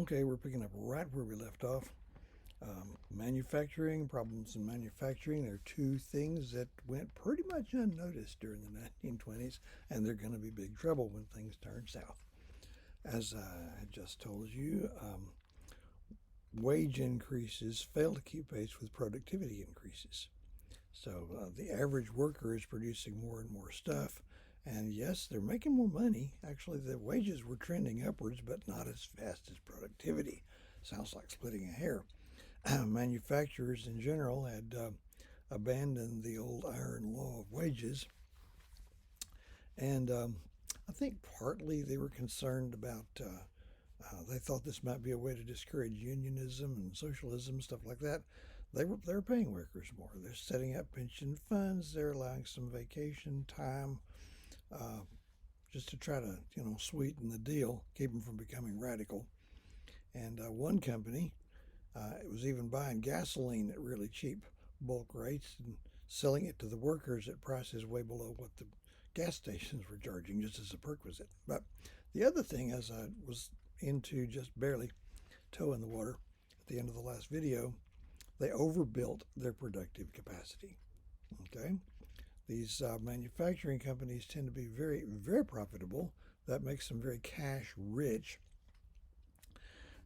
Okay, we're picking up right where we left off. Manufacturing, problems in manufacturing. There are two things that went pretty much unnoticed during the 1920s, and they're going to be big trouble when things turn south. As I had just told you, wage increases fail to keep pace with productivity increases. So the average worker is producing more and more stuff, and yes, they're making more money. Actually, the wages were trending upwards, but not as fast as productivity. Sounds like splitting a hair. Manufacturers in general had abandoned the old iron law of wages, and I think partly they were concerned about. They thought this might be a way to discourage unionism and socialism, stuff like that. They were paying workers more. They're setting up pension funds. They're allowing some vacation time, uh, just to try to sweeten the deal, keep them from becoming radical. And one company, it was even buying gasoline at really cheap bulk rates and selling it to the workers at prices way below what the gas stations were charging, just as a perquisite. But the other thing, as I was into just barely toe in the water at the end of the last video, they overbuilt their productive capacity. Okay, these manufacturing companies tend to be very, very profitable. That makes them very cash rich,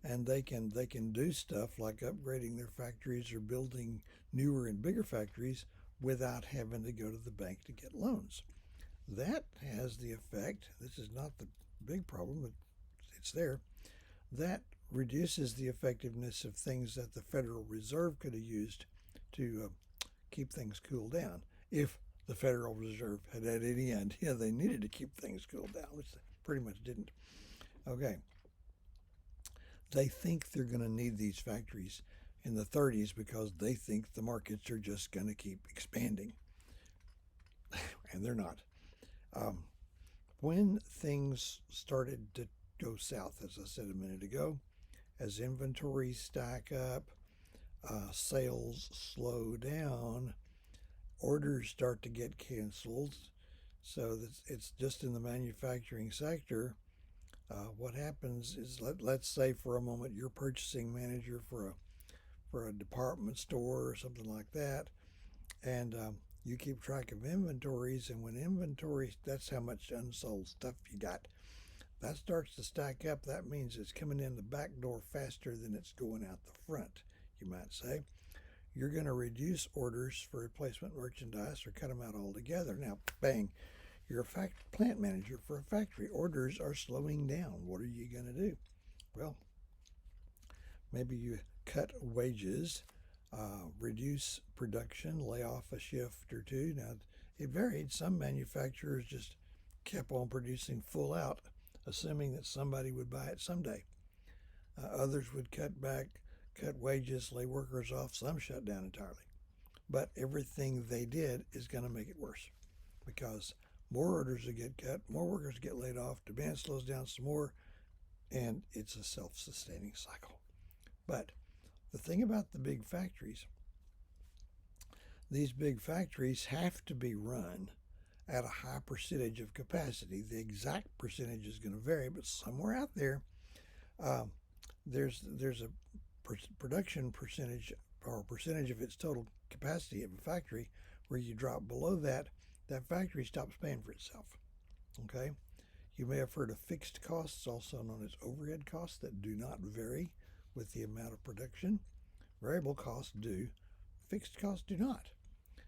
and they can do stuff like upgrading their factories or building newer and bigger factories without having to go to the bank to get loans. That has the effect. This is not the big problem, but it's there. That reduces the effectiveness of things that the Federal Reserve could have used to keep things cooled down. If the Federal Reserve had any idea they needed to keep things cooled down, which they pretty much didn't. Okay, they think they're going to need these factories in the 30s because they think the markets are just going to keep expanding, and they're not. Um, when things started to go south, as I said a minute ago, as inventories stack up, sales slow down, orders start to get canceled. So it's just in the manufacturing sector. What happens is, let's say for a moment you're purchasing manager for a department store or something like that, and you keep track of inventories. And when inventory, that's how much unsold stuff you got. That starts to stack up. That means it's coming in the back door faster than it's going out the front, you might say. You're going to reduce orders for replacement merchandise or cut them out altogether. Now, bang, you're a plant manager for a factory. Orders are slowing down. What are you going to do? Well, maybe you cut wages, reduce production, lay off a shift or two. Now, it varied. Some manufacturers just kept on producing full out, assuming that somebody would buy it someday. Others would cut back, cut wages, lay workers off. Some shut down entirely. But everything they did is going to make it worse, because more orders will get cut, more workers get laid off, demand slows down some more, and it's a self-sustaining cycle. But the thing about the big factories, these big factories have to be run at a high percentage of capacity. The exact percentage is going to vary, but somewhere out there, uh, there's a production percentage, or a percentage of its total capacity of a factory, where you drop below that, that factory stops paying for itself. Okay, you may have heard of fixed costs, also known as overhead costs, that do not vary with the amount of production. Variable costs do, fixed costs do not.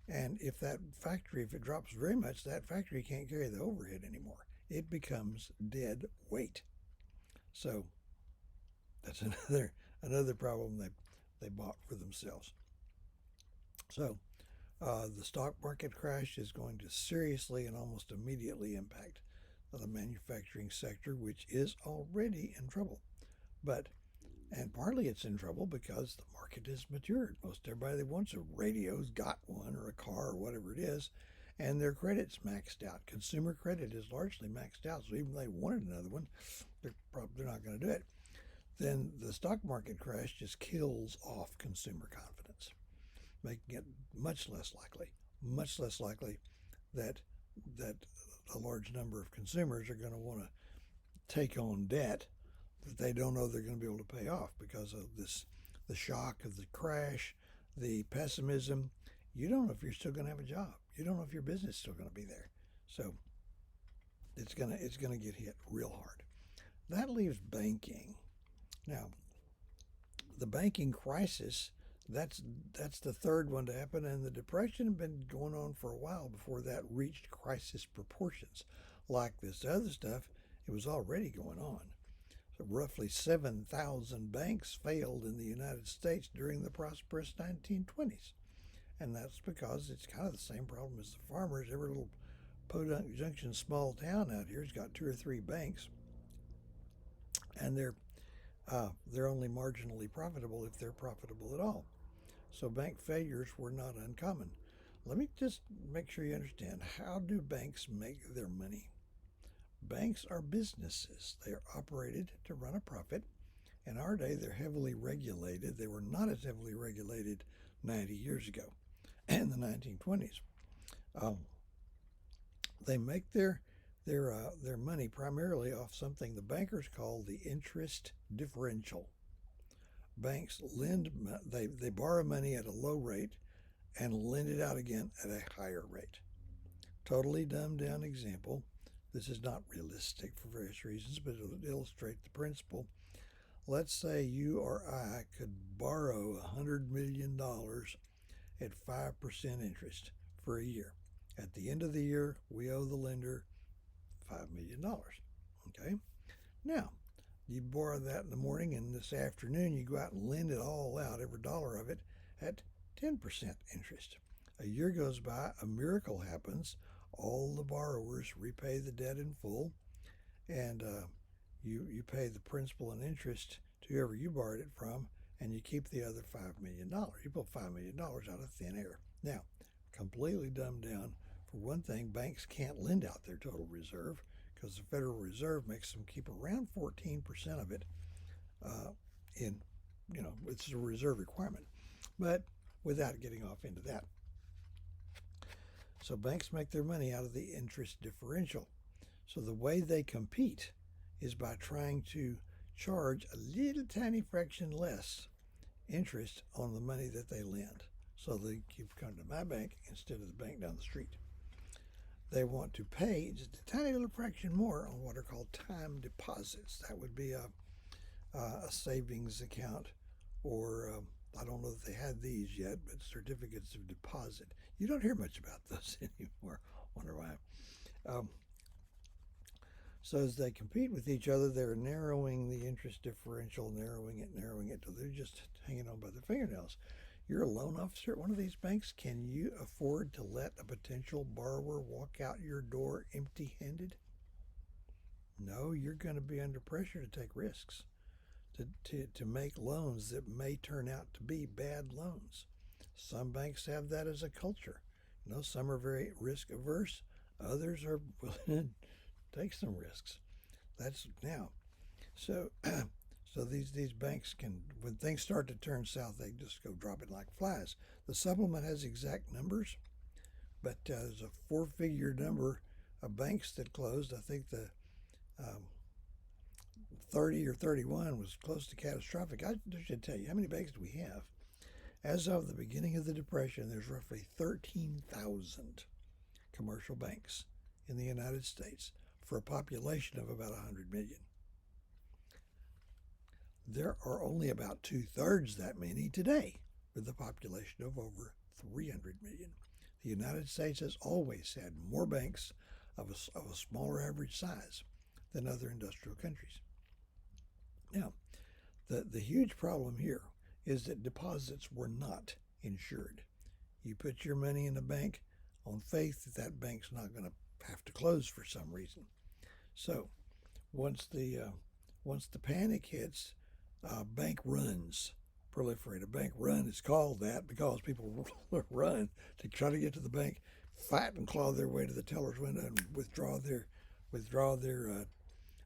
And if that factory, if it drops very much, that factory can't carry the overhead anymore. It becomes dead weight. So that's another problem they bought for themselves. So the stock market crash is going to seriously and almost immediately impact the manufacturing sector, which is already in trouble. And partly it's in trouble because the market has matured. Most everybody that wants a radio's got one, or a car, or whatever it is, and their credit's maxed out. Consumer credit is largely maxed out, so even if they wanted another one, they're not going to do it. Then the stock market crash just kills off consumer confidence, making it much less likely that a large number of consumers are going to want to take on debt they don't know they're going to be able to pay off because of the shock of the crash, the pessimism. You don't know if you're still going to have a job. You don't know if your business is still going to be there. So it's gonna get hit real hard. That leaves banking. Now, the banking crisis, that's the third one to happen, and the depression had been going on for a while before that reached crisis proportions. Like this other stuff, it was already going on. So roughly 7,000 banks failed in the United States during the prosperous 1920s. And that's because it's kind of the same problem as the farmers. Every little Podunk Junction small town out here has got two or three banks, and they're only marginally profitable if they're profitable at all. So bank failures were not uncommon. Let me just make sure you understand, how do banks make their money? Banks are businesses. They are operated to run a profit. In our day, they're heavily regulated. They were not as heavily regulated 90 years ago in the 1920s. They make their money primarily off something the bankers call the interest differential. Banks they borrow money at a low rate and lend it out again at a higher rate. Totally dumbed down example. This is not realistic for various reasons, but it'll illustrate the principle. Let's say you or I could borrow $100 million at 5% interest for a year. At the end of the year, we owe the lender $5 million. Okay? Now, you borrow that in the morning, and this afternoon you go out and lend it all out, every dollar of it, at 10% interest. A year goes by, a miracle happens. All the borrowers repay the debt in full, and you pay the principal and interest to whoever you borrowed it from, and you keep the other $5 million. You pull $5 million out of thin air. Now, completely dumbed down. For one thing, banks can't lend out their total reserve because the Federal Reserve makes them keep around 14% of it it's a reserve requirement, but without getting off into that. So banks make their money out of the interest differential. So the way they compete is by trying to charge a little tiny fraction less interest on the money that they lend. So they keep coming to my bank instead of the bank down the street. They want to pay just a tiny little fraction more on what are called time deposits. That would be a savings account, or I don't know that they had these yet, but certificates of deposit. You don't hear much about those anymore. Wonder why. So as they compete with each other, they're narrowing the interest differential, narrowing it till they're just hanging on by the fingernails. You're a loan officer at one of these banks. Can you afford to let a potential borrower walk out your door empty-handed? No, you're going to be under pressure to take risks, to make loans that may turn out to be bad loans. Some banks have that as a culture. Some are very risk averse. Others are willing to take some risks. That's now. So these banks can, when things start to turn south, they just go dropping like flies. The supplement has exact numbers, but there's a 4-figure number of banks that closed. I think the 30 or 31 was close to catastrophic. I should tell you, how many banks do we have? As of the beginning of the Depression, there's roughly 13,000 commercial banks in the United States for a population of about 100 million. There are only about 2/3 that many today, with a population of over 300 million. The United States has always had more banks of a smaller average size than other industrial countries. Now, the huge problem here is that deposits were not insured. You put your money in a bank on faith that that bank's not going to have to close for some reason. So once the panic hits, bank runs proliferate. A bank run is called that because people run to try to get to the bank, fight and claw their way to the teller's window and withdraw their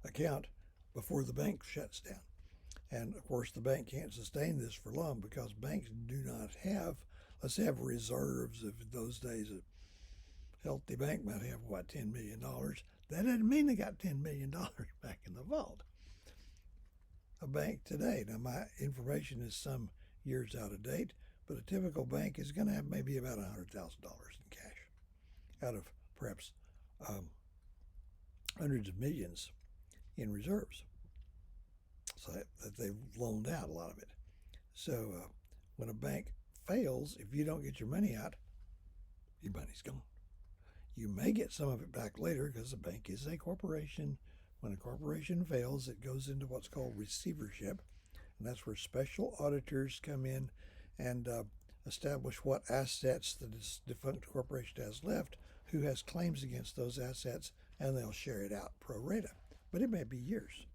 account before the bank shuts down. And of course, the bank can't sustain this for long because banks do not have, let's have reserves of those days. A healthy bank might have, $10 million. That doesn't mean they got $10 million back in the vault. a bank today. Now, my information is some years out of date, but a typical bank is going to have maybe about $100,000 in cash out of perhaps um, hundreds of millions in reserves. So that they've loaned out a lot of it. So when a bank fails, if you don't get your money out, your money's gone. You may get some of it back later because the bank is a corporation. When a corporation fails, it goes into what's called receivership, and that's where special auditors come in and establish what assets the defunct corporation has left, who has claims against those assets, and they'll share it out pro rata. But it may be years.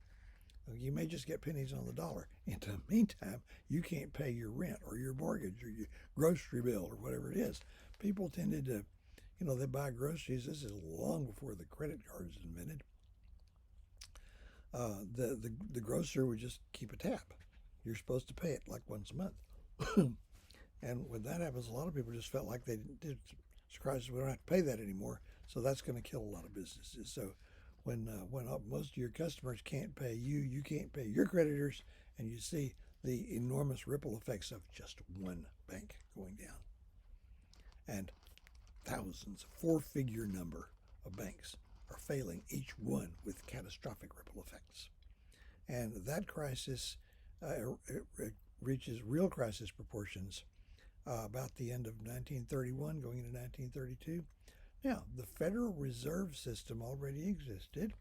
You may just get pennies on the dollar. In the meantime, you can't pay your rent or your mortgage or your grocery bill or whatever it is. People tended to, they buy groceries. This is long before the credit card is invented. The grocer would just keep a tab. You're supposed to pay it like once a month. And when that happens, a lot of people just felt like they did. Christ, we don't have to pay that anymore. So that's going to kill a lot of businesses. So when most of your customers can't pay you, you can't pay your creditors, and you see the enormous ripple effects of just one bank going down. And thousands, a four-figure number of banks are failing, each one with catastrophic ripple effects. And that crisis reaches real crisis proportions about the end of 1931, going into 1932. Now, the Federal Reserve System already existed.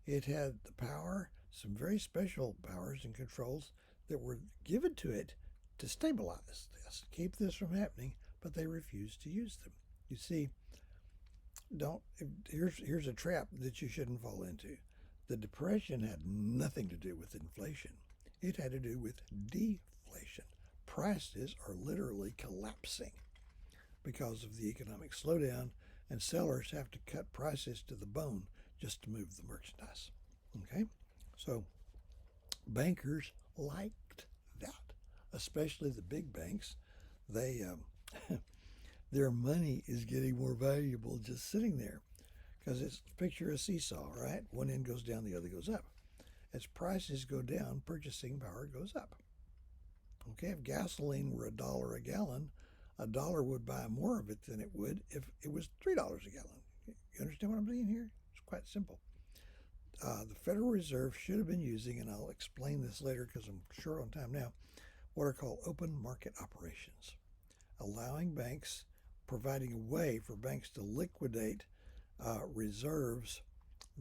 It had the power, some very special powers and controls that were given to it to stabilize this, keep this from happening, but they refused to use them. You see, here's a trap that you shouldn't fall into. The Depression had nothing to do with inflation. It had to do with deflation. Prices are literally collapsing because of the economic slowdown, and sellers have to cut prices to the bone just to move the merchandise. Okay? So bankers liked that, especially the big banks. They their money is getting more valuable just sitting there, because it's, picture a seesaw, right? One end goes down, the other goes up. As prices go down, purchasing power goes up. Okay, if gasoline were $1 a gallon, $1 would buy more of it than it would if it was $3 a gallon. You understand what I'm saying here? It's quite simple. The Federal Reserve should have been using, and I'll explain this later because I'm short on time now, what are called open market operations, allowing banks, providing a way for banks to liquidate reserves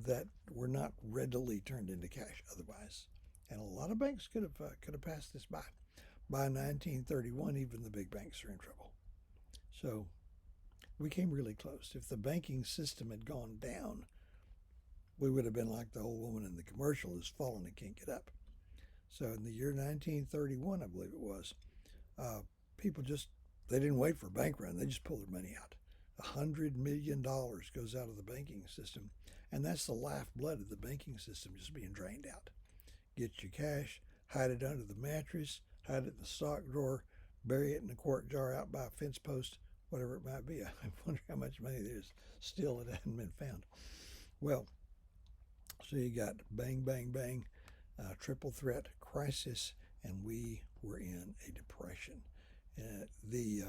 that were not readily turned into cash otherwise. And a lot of banks could have passed this by. By 1931, even the big banks are in trouble. So we came really close. If the banking system had gone down, we would have been like the old woman in the commercial who's fallen and can't get up. So in the year 1931, I believe it was, people they didn't wait for a bank run. They just pulled their money out. $100 million goes out of the banking system, and that's the lifeblood of the banking system, just being drained out. Get your cash, hide it under the mattress, hide it in the sock drawer, bury it in a quart jar out by a fence post, whatever it might be. I wonder how much money there is still that hadn't been found. Well, so you got bang, bang, bang, triple threat crisis, and we were in a depression. The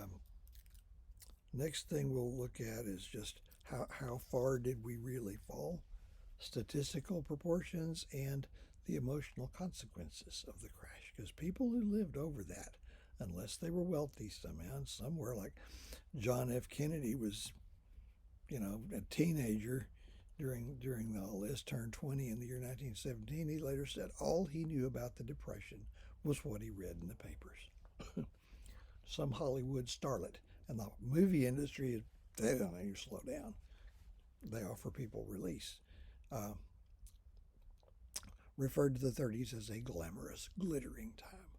next thing we'll look at is just how far did we really fall, statistical proportions, and the emotional consequences of the crash. Because people who lived over that, unless they were wealthy somehow, somewhere like John F. Kennedy was, a teenager during all this, turned 20 in the year 1917. He later said all he knew about the Depression was what he read in the papers. Some Hollywood starlet. And the movie industry, they don't need to slow down. They offer people release. Referred to the 30s as a glamorous, glittering time.